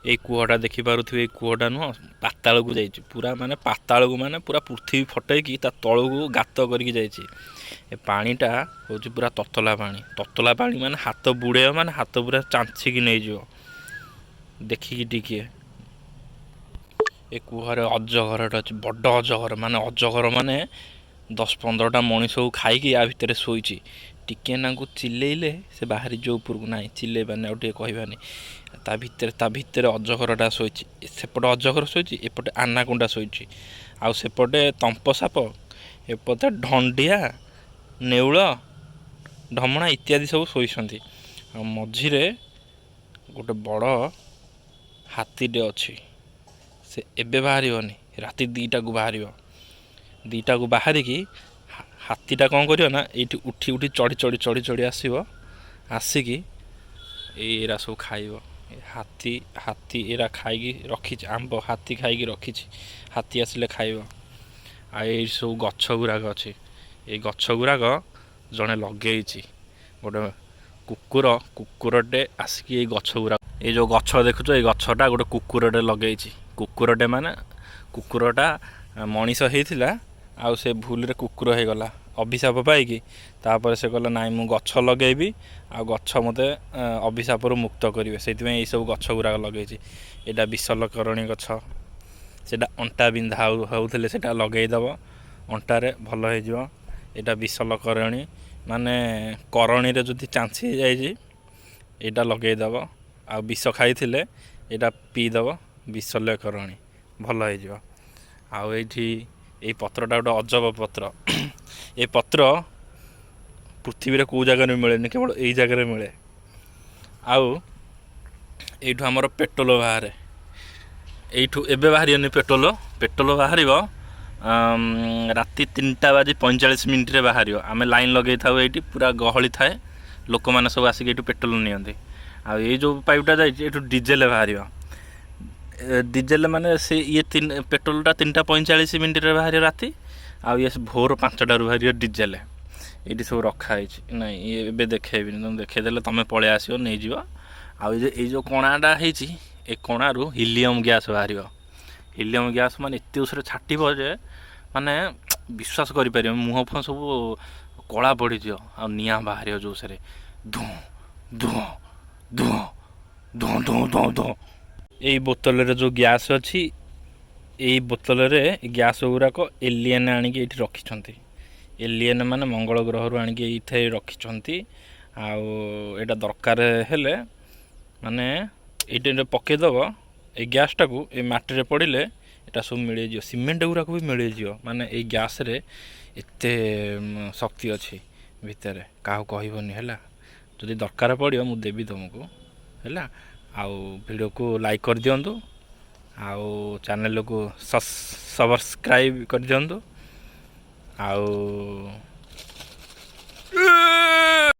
ଏଇ କୂଅଟା ଦେଖିପାରୁଥିବେ, ଏଇ କୂଅଟା ନୁହଁ ପାତାଳକୁ ଯାଇଛି, ପୁରା ମାନେ ପାତାଳକୁ ମାନେ ପୁରା ପୃଥିବୀ ଫଟେଇକି ତା ତଳକୁ ଗାତ କରିକି ଯାଇଛି। ଏ ପାଣିଟା ହେଉଛି ପୁରା ତତଲା ପାଣି। ତତଲା ପାଣି ମାନେ ହାତ ବୁଡ଼େଇବ ମାନେ ହାତ ପୁରା ଚାଞ୍ଚିକି ନେଇଯିବ। ଦେଖିକି ଟିକିଏ ଏ କୂଅରେ ଅଜଘରଟା ଅଛି, ବଡ଼ ଅଜଘର, ମାନେ ଅଜଘର ମାନେ 10-15ଟା ମଣିଷକୁ ଖାଇକି ୟା ଭିତରେ ଶୋଇଛି। ଟିକେ ନାଙ୍କୁ ଚିଲେଇଲେ ସେ ବାହାରି ଯିବ ଉପରକୁ। ନାହିଁ ଚିଲେଇବାନି, ଆଉ ଟିକେ କହିବାନି। ତା ଭିତରେ ଅଜଘରଟା ଶୋଇଛି। ସେପଟେ ଅଜଘର ଶୋଇଛି, ଏପଟେ ଆନାକୁଣ୍ଡା ଶୋଇଛି, ଆଉ ସେପଟେ ତମ୍ପ ସାପ, ଏପଟେ ଢଣ୍ଡିଆ, ନେଉଳ, ଢମଣା ଇତ୍ୟାଦି ସବୁ ଶୋଇଛନ୍ତି। ଆଉ ମଝିରେ ଗୋଟେ ବଡ଼ ହାତୀଟେ ଅଛି। ସେ ଏବେ ବାହାରିବନି, ରାତି 2ଟାକୁ ବାହାରିବ। 2ଟାକୁ ବାହାରିକି ହାତୀଟା କ'ଣ କରିବ ନା, ଏଇଠି ଉଠି ଚଢ଼ି ଆସିବ। ଆସିକି ଏଇରା ସବୁ ଖାଇବ। ହାତୀ ଏରା ଖାଇକି ରଖିଛି, ଆମ୍ବ ହାତୀ ଖାଇକି ରଖିଛି। ହାତୀ ଆସିଲେ ଖାଇବ। ଆଉ ଏଇ ସବୁ ଗଛ ଗୁଡ଼ାକ ଅଛି। ଏଇ ଗଛ ଗୁଡ଼ାକ ଜଣେ ଲଗେଇଛି। ଗୋଟେ କୁକୁରଟେ ଆସିକି ଏଇ ଗଛ ଗୁଡ଼ାକ, ଏଇ ଯେଉଁ ଗଛ ଦେଖୁଛ, ଏଇ ଗଛଟା ଗୋଟେ କୁକୁରଟେ ଲଗେଇଛି। କୁକୁରଟା ମଣିଷ ହେଇଥିଲା, ଆଉ ସେ ଭୁଲରେ କୁକୁର ହେଇଗଲା ଅଭିଶାପ ପାଇକି। ତାପରେ ସେ କହିଲା ନାଇଁ ମୁଁ ଗଛ ଲଗେଇବି, ଆଉ ଗଛ ମୋତେ ଅଭିଶାପରୁ ମୁକ୍ତ କରିବେ। ସେଇଥିପାଇଁ ଏଇସବୁ ଗଛ ଗୁଡ଼ାକ ଲଗେଇଛି। ଏଇଟା ବିଶଲ୍ୟକରଣୀ ଗଛ, ସେଇଟା ଅଣ୍ଟା ବିନ୍ଧା ହେଉଥିଲେ ସେଇଟା ଲଗେଇଦେବ, ଅଣ୍ଟାରେ ଭଲ ହେଇଯିବ। ଏଇଟା ବିଶଲ୍ୟକରଣୀ, ମାନେ କରଣୀରେ ଯଦି ଚାଞ୍ଚି ହେଇଯାଇଛି ଏଇଟା ଲଗେଇଦେବ। ଆଉ ବିଷ ଖାଇଥିଲେ ଏଇଟା ପିଇଦେବ, ବିଶଲ୍ୟକରଣୀ ଭଲ ହେଇଯିବ। ଆଉ ଏଇଠି ଏଇ ପତ୍ରଟା ଗୋଟେ ଅଜବ ପତ୍ର। ଏ ପତ୍ର ପୃଥିବୀରେ କେଉଁ ଜାଗାରେ ମିଳେନି, କେବଳ ଏଇ ଜାଗାରେ ମିଳେ। ଆଉ ଏଇଠୁ ଆମର ପେଟ୍ରୋଲ ବାହାରେ। ଏଇଠୁ ଏବେ ବାହାରିବନି ପେଟ୍ରୋଲ ବାହାରିବ ରାତି 3:45 ବାହାରିବ। ଆମେ ଲାଇନ୍ ଲଗେଇଥାଉ, ଏଇଠି ପୁରା ଗହଳି ଥାଏ, ଲୋକମାନେ ସବୁ ଆସିକି ଏଇଠୁ ପେଟ୍ରୋଲ ନିଅନ୍ତି। ଆଉ ଏଇ ଯେଉଁ ପାଇପ୍ଟା ଯାଇଛି ଏଇଠୁ ଡିଜେଲ ବାହାରିବ। ଡିଜେଲ ମାନେ ସେ ପେଟ୍ରୋଲଟା 3:45 ବାହାରିବ ରାତି, ଆଉ ଇଏ ଭୋର 5ଟାରୁ ବାହାରିବ ଡିଜେଲ। ଏଇଠି ସବୁ ରଖା ହେଇଛି। ନାଇଁ ଏବେ ଦେଖେଇବିନି, ତୁମେ ଦେଖେଇଦେଲେ ତୁମେ ପଳେଇ ଆସିବ ନେଇଯିବ। ଆଉ ଏଇ ଯେଉଁ କଣାଟା ହେଇଛି, ଏ କଣାରୁ ହିଲିୟମ୍ ଗ୍ୟାସ୍ ବାହାରିବ। ହିଲିୟମ୍ ଗ୍ୟାସ୍ ମାନେ ଏତେ ଉଷରେ ଛାଟିବ ଯେ ମାନେ ବିଶ୍ୱାସ କରିପାରିବ, ମୁହଁ ଫୁହଁ ସବୁ କଳା ପଡ଼ିଯିବ। ଆଉ ନିଆଁ ବାହାରିବ ଜୋରସରେ, ଧୂଁ ଧୂଁ ଧୂଁ ଧୂଁ ଧୂଁ ଧୂଁ ଧୂଁ। ଏଇ ବୋତଲରେ ଯେଉଁ ଗ୍ୟାସ୍ ଅଛି, ଏଇ ବୋତଲରେ ଗ୍ୟାସ୍ ଗୁଡ଼ାକ ଏଲିଏନ୍ ଆଣିକି ଏଇଠି ରଖିଛନ୍ତି। ଏଲିଏନ୍ ମାନେ ମଙ୍ଗଳ ଗ୍ରହରୁ ଆଣିକି ଏଇଥିରେ ରଖିଛନ୍ତି। ଆଉ ଏଇଟା ଦରକାର ହେଲେ ମାନେ ଏଇଟା ପକାଇଦେବ, ଏଇ ଗ୍ୟାସ୍ଟାକୁ ଏଇ ମାଟିରେ ପଡ଼ିଲେ ଏଇଟା ସବୁ ମିଳିଯିବ। ସିମେଣ୍ଟ ଗୁଡ଼ାକ ବି ମିଳିଯିବ। ମାନେ ଏଇ ଗ୍ୟାସ୍ରେ ଏତେ ଶକ୍ତି ଅଛି ଭିତରେ, କାହାକୁ କହିବନି ହେଲା। ଯଦି ଦରକାର ପଡ଼ିବ ମୁଁ ଦେବି ତୁମକୁ ହେଲା। ଆଉ ଭିଡ଼ିଓକୁ ଲାଇକ୍ କରିଦିଅନ୍ତୁ, ଆଉ ଚ୍ୟାନେଲକୁ ସବସ୍କ୍ରାଇବ୍ କରିଦିଅନ୍ତୁ। ଆଉ